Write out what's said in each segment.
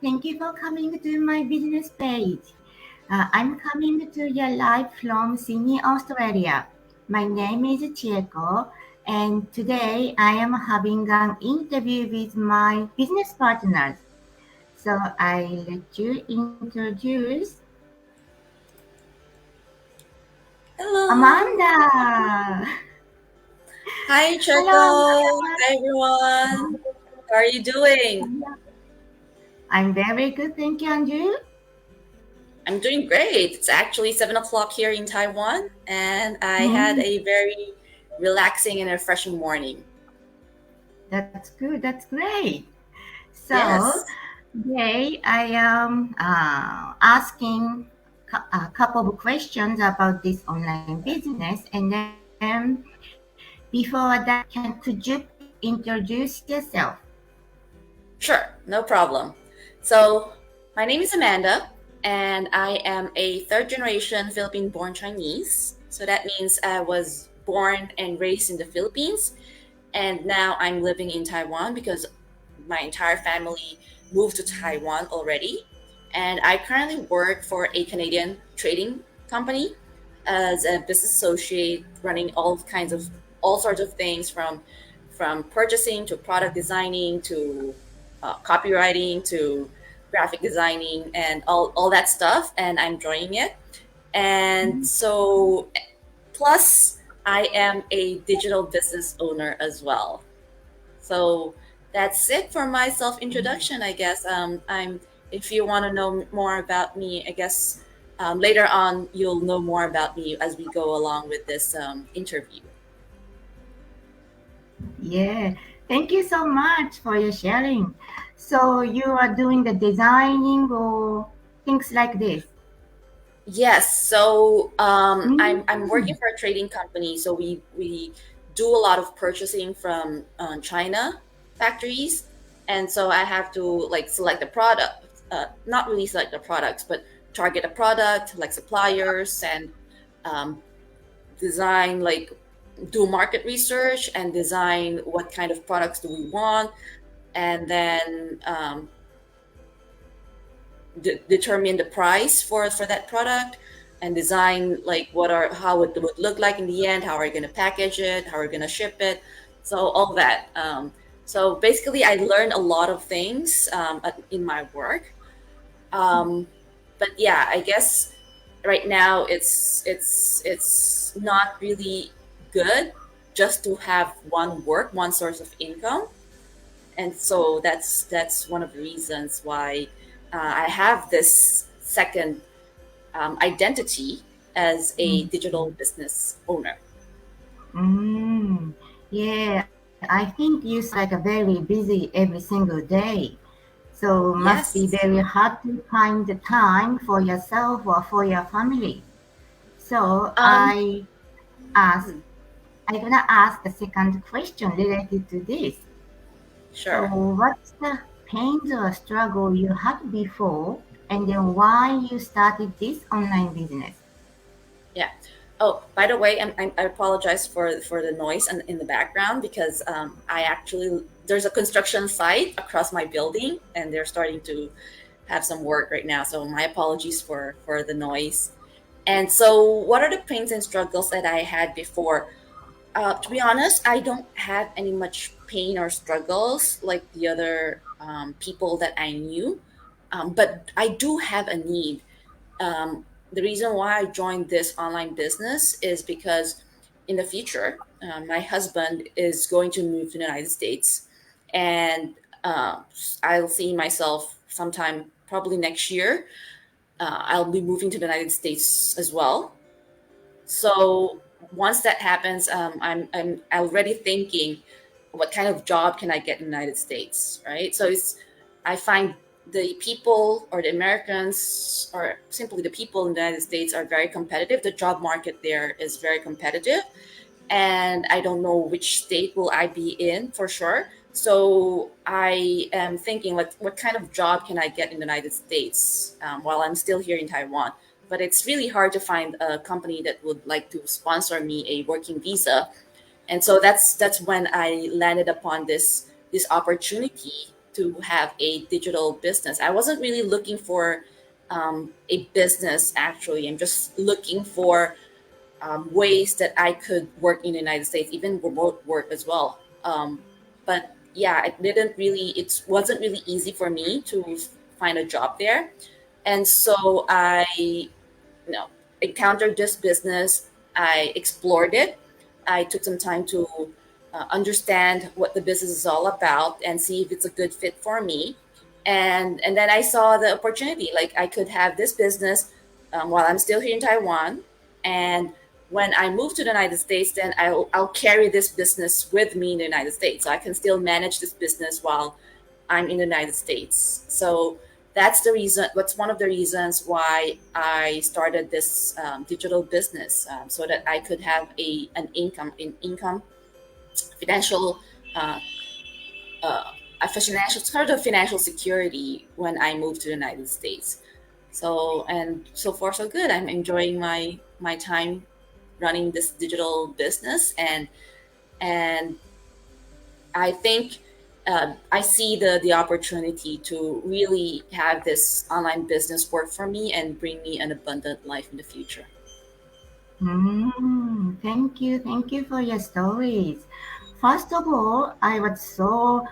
Thank you for coming to my business page. I'm coming to you live from Sydney, Australia. My name is Chieko, and today I am having an interview with my business partners. So I let you introduce Hello. Amanda. Hi, Hello, Checo. Hi, everyone. How are you doing? Amanda. I'm very good, thank you, and you? I'm doing great. It's actually 7 o'clock here in Taiwan, and I had Mm, a very relaxing and refreshing morning. that's good, that's great. So Yes. today I am asking a couple of questions about this online business, and then before that, could you please introduce yourself? Sure, no problem. So, my name is Amanda, and I am a third generation Philippine born Chinese. So, that means I was born and raised in the Philippines, and now I'm living in Taiwan because my entire family moved to Taiwan already. And I currently work for a Canadian trading company as a business associate, running all sorts of things from purchasing to product designing to copywriting to graphic designing and all that stuff. And I'm enjoying it. And Mm, so, plus, I am a digital business owner as well. So that's it for my self introduction, I guess. I'm If you want to know more about me, I guess later on you'll know more about me as we go along with this interview. yeah, thank you so much for your sharing. So you are doing the designing or things like this? Yes, so I'm working Mm, for a trading company, so we do a lot of purchasing from China factories, and so I have to like select the product, not really select the products, but target a product like suppliers and um, design like do market research and design what kind of products do we want, and then determine the price for that product and design like what are how it would look like in the end, how are we going to package it, how are we going to ship it, so all that. So basically I learned a lot of things in my work. um, but yeah, I guess right now it's not really good just to have one source of income, and so that's one of the reasons why I have this second identity as a mm, digital business owner. mm. Yeah, I think you sound like a very busy every single day. So must be Yes. very hard to find the time for yourself or for your family. So um ask, hmm, I'm gonna ask the second question related to this. So sure. what's the pains or struggle you had before, and then why you started this online business? Yeah. Oh, by the way, I apologize for the noise in the background because I actually there's a construction site across my building and they're starting to have some work right now. So my apologies for the noise. And so, what are the pains and struggles that I had before? To be honest, I don't have any much pain or struggles like the other people that I knew, but I do have a need. The reason why I joined this online business is because in the future, my husband is going to move to the United States, and uh, I'll see myself sometime probably next year. I'll be moving to the United States as well. So once that happens, I'm already thinking, what kind of job can I get in the United States, right? So I find the people or the Americans or simply the people in the United States are very competitive. The job market there is very competitive, and I don't know which state will I be in for sure. So I am thinking, like, what kind of job can I get in the United States while I'm still here in Taiwan? But it's really hard to find a company that would like to sponsor me a working visa, and so that's when I landed upon this opportunity to have a digital business. I wasn't really looking for a business, actually. I'm just looking for ways that I could work in the United States, even remote work as well. But yeah, it wasn't really easy for me to find a job there. And so I encountered this business. I explored it. I took some time to understand what the business is all about and see if it's a good fit for me. And then I saw the opportunity. Like, I could have this business while I'm still here in Taiwan, and when I move to the United States, then I'll carry this business with me in the United States, so I can still manage this business while I'm in the United States. So that's the reason. What's one of the reasons why I started this digital business, so that I could have an income, financial, uh, a financial sort of financial security when I moved to the United States. So, and so far so good. I'm enjoying my time running this digital business, and I think I see the opportunity to really have this online business work for me and bring me an abundant life in the future. Thank you for your stories. First of all, I was so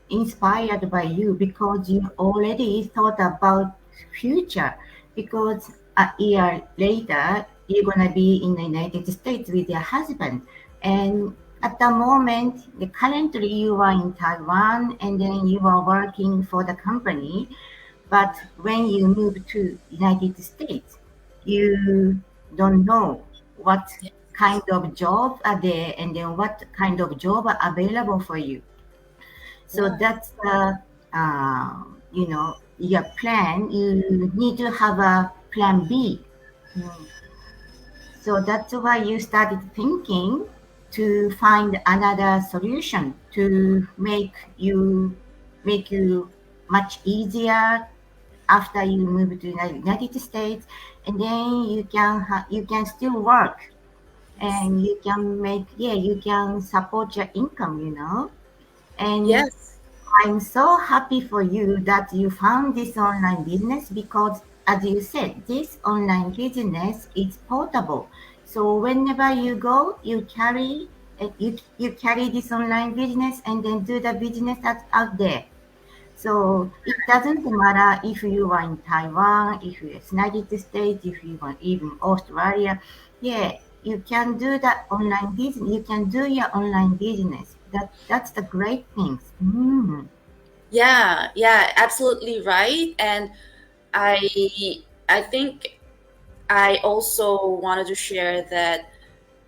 inspired by you because you already thought about future. Because a year later, you're gonna be in the United States with your husband, and at the moment, currently you are in Taiwan, and then you are working for the company. But when you move to United States, you don't know what kind of job are there and then what kind of job are available for you. So Yeah. that's your plan. You need to have a plan B. Mm. So that's why you started thinking to find another solution to make you much easier after you move to the United States, and then you can still work Yes. and you can support your income, And Yes. I'm so happy for you that you found this online business because, as you said, this online business is portable. So whenever you go, you carry this online business and then do the business that's out there. So it doesn't matter if you are in Taiwan, if you're in the United States, if you are even Australia. Yeah, you can do that online business. You can do your online business. That's the great things. Yeah. Yeah. Absolutely right. And I think I also wanted to share that,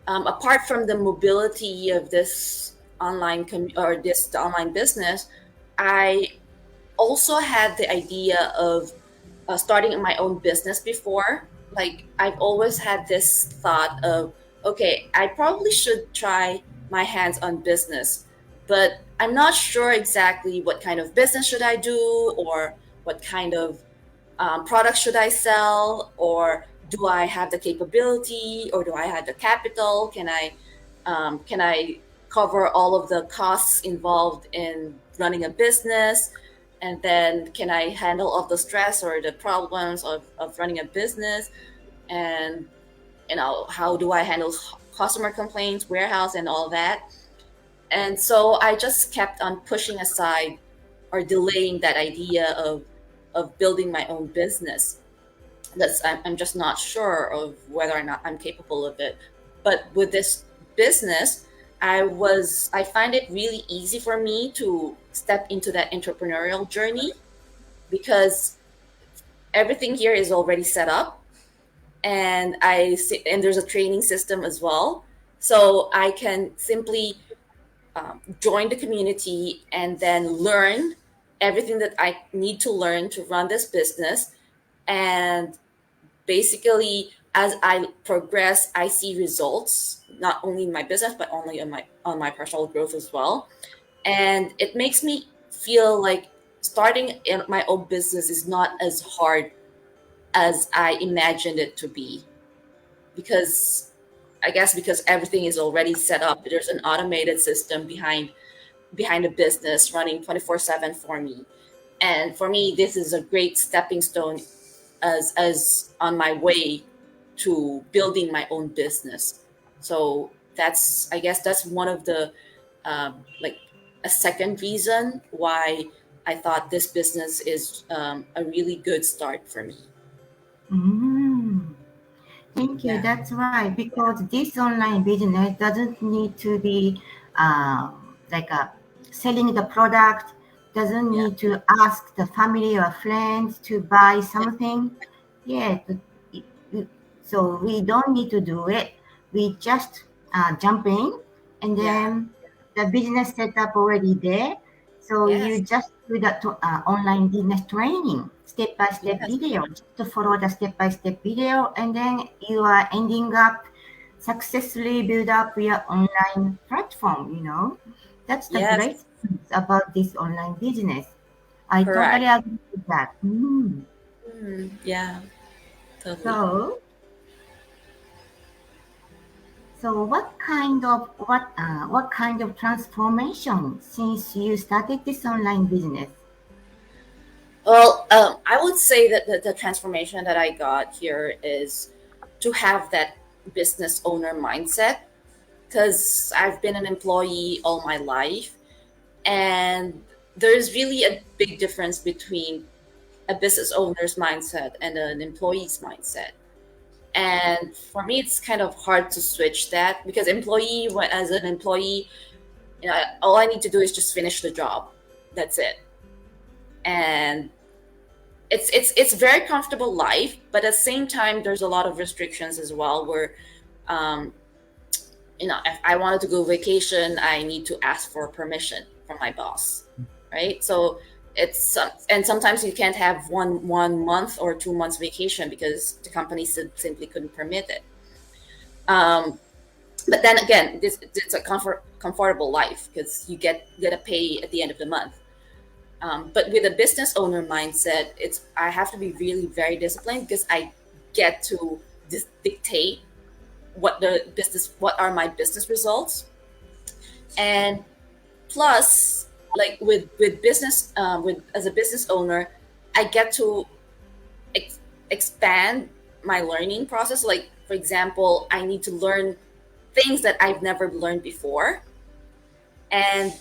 apart from the mobility of this or this online business, I also had the idea of starting my own business before. Like, I've always had this thought of, okay, I probably should try my hands on business, but I'm not sure exactly what kind of business should I do, or what kind of products should I sell, or do I have the capability, or do I have the capital? Can I cover all of the costs involved in running a business? And then, can I handle all the stress or the problems of running a business? And how do I handle customer complaints, warehouse, and all that? And so I just kept on pushing aside or delaying that idea of building my own business. I'm just not sure of whether or not I'm capable of it. But with this business, I find it really easy for me to step into that entrepreneurial journey, because everything here is already set up, and there's a training system as well. So I can simply join the community and then learn everything that I need to learn to run this business. And basically, as I progress, I see results, not only in my business but only on my personal growth as well. And it makes me feel like starting in my own business is not as hard as I imagined it to be, because I guess because everything is already set up. There's an automated system behind behind a business running 24/7 for me. And for me, this is a great stepping stone as on my way to building my own business. So that's, I guess that's one of the like a second reason why I thought this business is a really good start for me. Mm. Thank you. Yeah, That's right. Because this online business doesn't need to be like selling the product, doesn't yeah, need to ask the family or friends to buy yeah, something. Yeah. it- it- So we don't need to do it. We just jump in, and yeah, then the business setup already there. So you yes, just do the online business training, step-by-step yes, video, just to follow the step-by-step video, and then you are ending up successfully build up your online platform, That's the yes, great thing about this online business. I totally correct. agree with that. Yeah, totally. So, so what kind of transformation since you started this online business? Well, I would say that the transformation that I got here is to have that business owner mindset, because I've been an employee all my life, and there's really a big difference between a business owner's mindset and an employee's mindset. And for me, it's kind of hard to switch that, because as an employee, all I need to do is just finish the job. That's it. And it's very comfortable life, but at the same time, there's a lot of restrictions as well, where um, if I wanted to go vacation, I need to ask for permission from my boss, right? So and sometimes you can't have one month or 2 months vacation because the company simply couldn't permit it. Um, but then again, it's a comfortable life because you get a pay at the end of the month. But with a business owner mindset, I have to be really very disciplined, because I get to dictate what are my business results. And plus, like with business, with as a business owner, I get to expand my learning process. Like, for example, I need to learn things that I've never learned before, and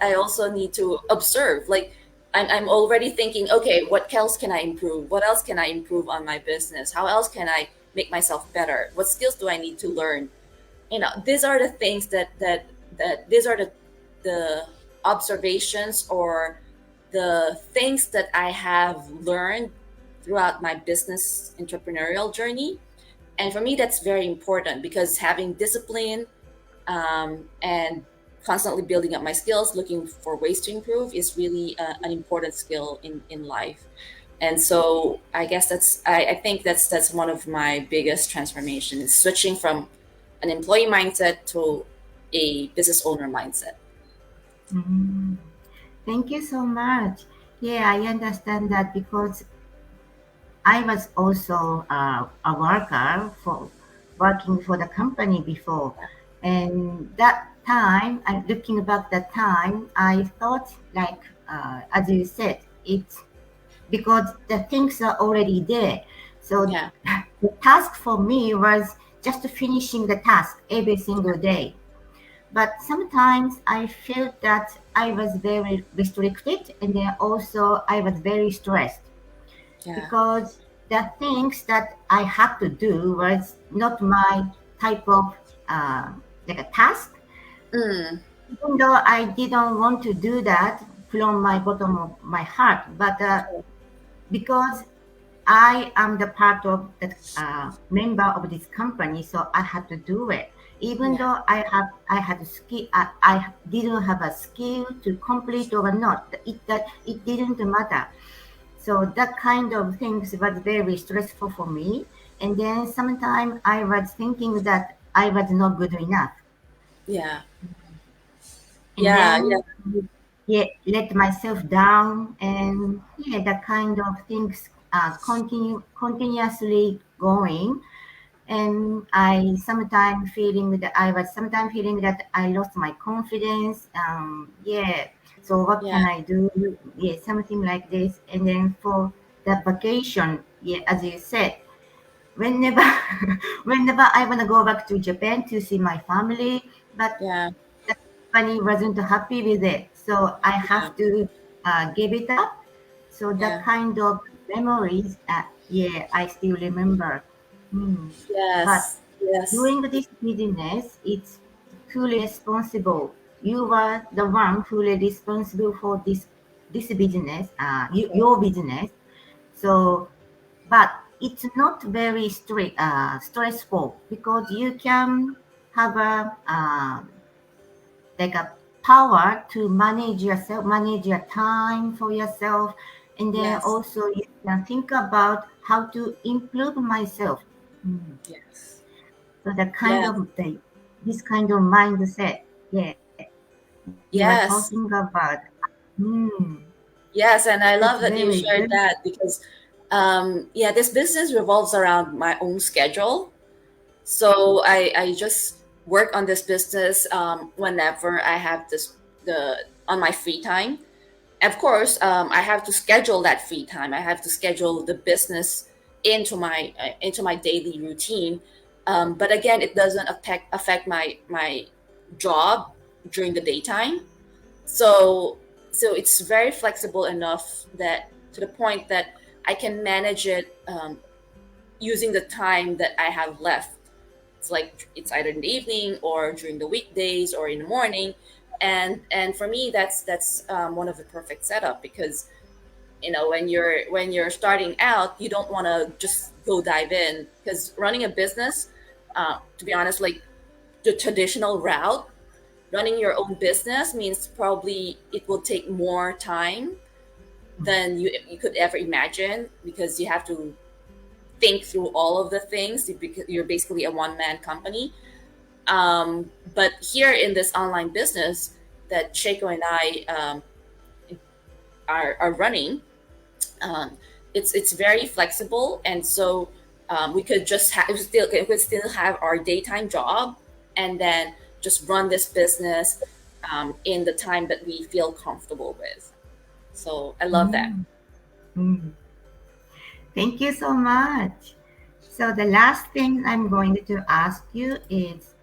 I also need to observe. Like, I'm already thinking, okay, what else can I improve? What else can I improve on my business? How else can I make myself better? What skills do I need to learn? These are the things that these are the observations, or the things that I have learned throughout my business entrepreneurial journey. And for me, that's very important, because having discipline, and constantly building up my skills, looking for ways to improve, is really an important skill in life. And so I guess I think that's one of my biggest transformations, switching from an employee mindset to a business owner mindset. Mm. Thank you so much. Yeah, I understand that because I was also a worker for working for the company before, and that time, and looking back that time, I thought like as you said, it's because the things are already there. So Yeah, the task for me was just finishing the task every single day. But sometimes I felt that I was very restricted, and then also I was very stressed yeah, because the things that I had to do was not my type of uh, like a task. mm, Even though I didn't want to do that from my bottom of my heart, but because I am the part of the member of this company, so I had to do it. Even yeah, though I had a skill, I didn't have a skill to complete or not. It didn't matter. So that kind of things was very stressful for me. And then sometimes I was thinking that I was not good enough. yeah, And yeah, yeah, then yeah, let myself down, and yeah, that kind of things continuously going. and I sometimes feeling that I lost my confidence. Yeah. So what Yeah. can I do? Yeah, something like this. And then for the vacation, yeah, as you said, whenever whenever I want to go back to Japan to see my family, but Yeah. the company wasn't happy with it, so I Yeah. have to give it up. So that Yeah. kind of memories, yeah, I still remember. Hmm. But Yes. Yes. doing this business, it's fully responsible. You were the one fully responsible for this business, your business. So but it's not very stressful because you can have a like a power to manage yourself, manage your time for yourself, and then Yes. also you can think about how to improve myself. Mm. Yes. So the kind Yes. of this kind of mindset, yeah, you are Yes. talking about. Mm. Yes, and I That's love that you very shared good. that because, yeah, this business revolves around my own schedule. So I just work on this business whenever I have the on my free time. Of course, I have to schedule that free time. I have to schedule the business into my daily routine. But again, it doesn't affect my job during the daytime. So it's very flexible enough that to the point that I can manage it using the time that I have left. It's like it's either in the evening or during the weekdays or in the morning, and for me that's one of the perfect setup because when you're starting out you don't want to just go dive in because running a business, to be honest, like the traditional route, running your own business means probably it will take more time than you could ever imagine because you have to think through all of the things because you're basically a one-man company. But here in this online business that Shaco and I are running, um, it's very flexible, and so we could just we could still have our daytime job, and then just run this business in the time that we feel comfortable with. So I love that. Mm. Mm. Thank you so much. So the last thing I'm going to ask you is,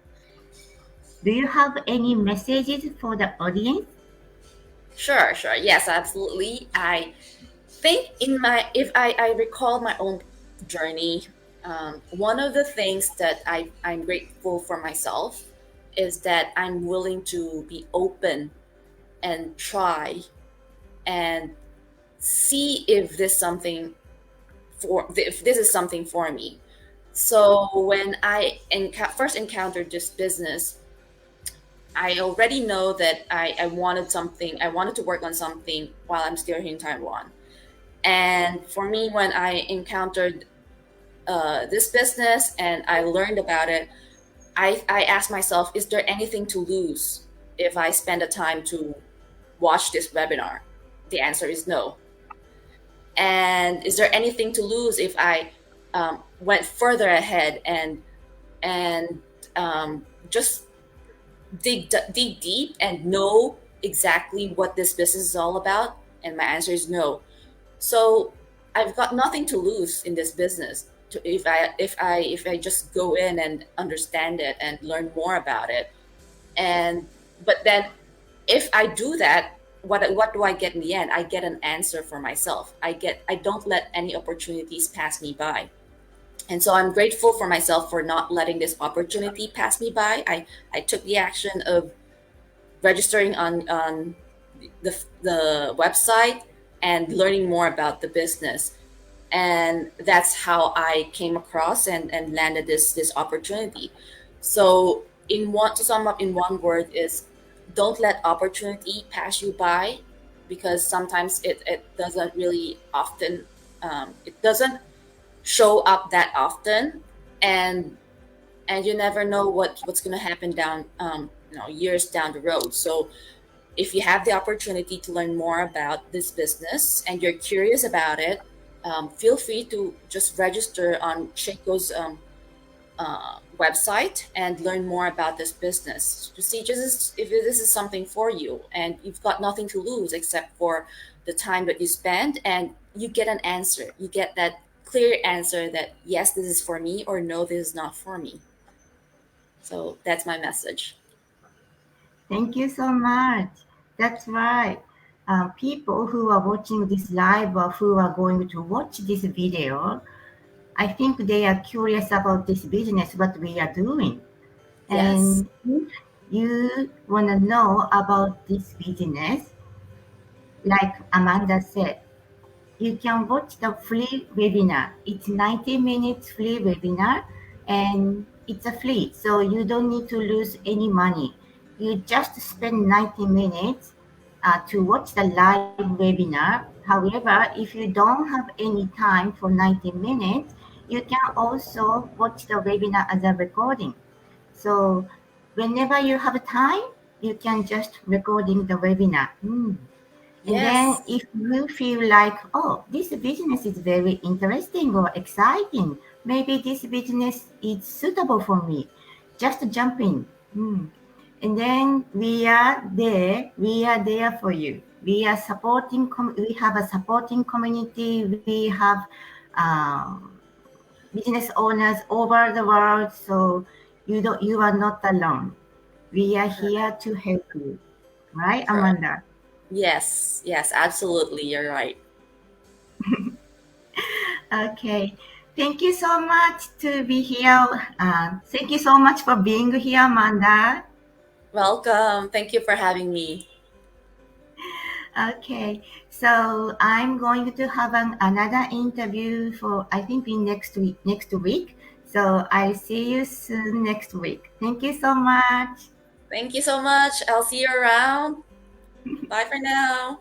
do you have any messages for the audience? Sure, sure. Yes, absolutely. I think in my if I recall my own journey, one of the things that I'm grateful for myself is that I'm willing to be open and try and see if this is something for me. So when I first encountered this business, I already know that I wanted something. I wanted to work on something while I'm still here in Taiwan. And for me, when I encountered this business and I learned about it, I asked myself, is there anything to lose if I spend the time to watch this webinar? The answer is no. And is there anything to lose if I went further ahead and just dig deep and know exactly what this business is all about? And my answer is no. So I've got nothing to lose in this business if I just go in and understand it and learn more about it. And but then if I do that, what do I get in the end? I get an answer for myself. I don't let any opportunities pass me by. And so I'm grateful for myself for not letting this opportunity pass me by. I took the action of registering on the website and learning more about the business, and that's how I came across and landed this opportunity. So in one to sum up in one word is, don't let opportunity pass you by, because sometimes it doesn't really often, it doesn't show up that often, and you never know what's going to happen down years down the road. So if you have the opportunity to learn more about this business and you're curious about it, feel free to just register on Shaco's website and learn more about this business to see just if this is something for you, and you've got nothing to lose except for the time that you spend, and you get an answer, you get that clear answer that yes, this is for me, or no, this is not for me. So that's my message. Thank you so much. That's right. People who are watching this live or who are going to watch this video, I think they are curious about this business, what we are doing. Yes. And if you want to know about this business, like Amanda said, you can watch the free webinar. It's 90 minutes free webinar and it's a free. So you don't need to lose any money. You just spend 90 minutes to watch the live webinar. However, if you don't have any time for 90 minutes, you can also watch the webinar as a recording. So whenever you have time, you can just recording the webinar. And then Yes. if you feel like, oh, this business is very interesting or exciting, maybe this business is suitable for me, just jump in. And then we are there. We are there for you. We are supporting. We have a supporting community. We have um, business owners over the world. So you don't. You are not alone. We are Correct. here to help you, right, Correct. Amanda? Yes, yes, absolutely, you're right. Okay. Thank you so much to be here. Thank you so much for being here, Amanda. Welcome, thank you for having me. Okay. So I'm going to have another interview for I think in next week. Next week. So I'll see you soon next week. Thank you so much. Thank you so much, I'll see you around. Bye for now.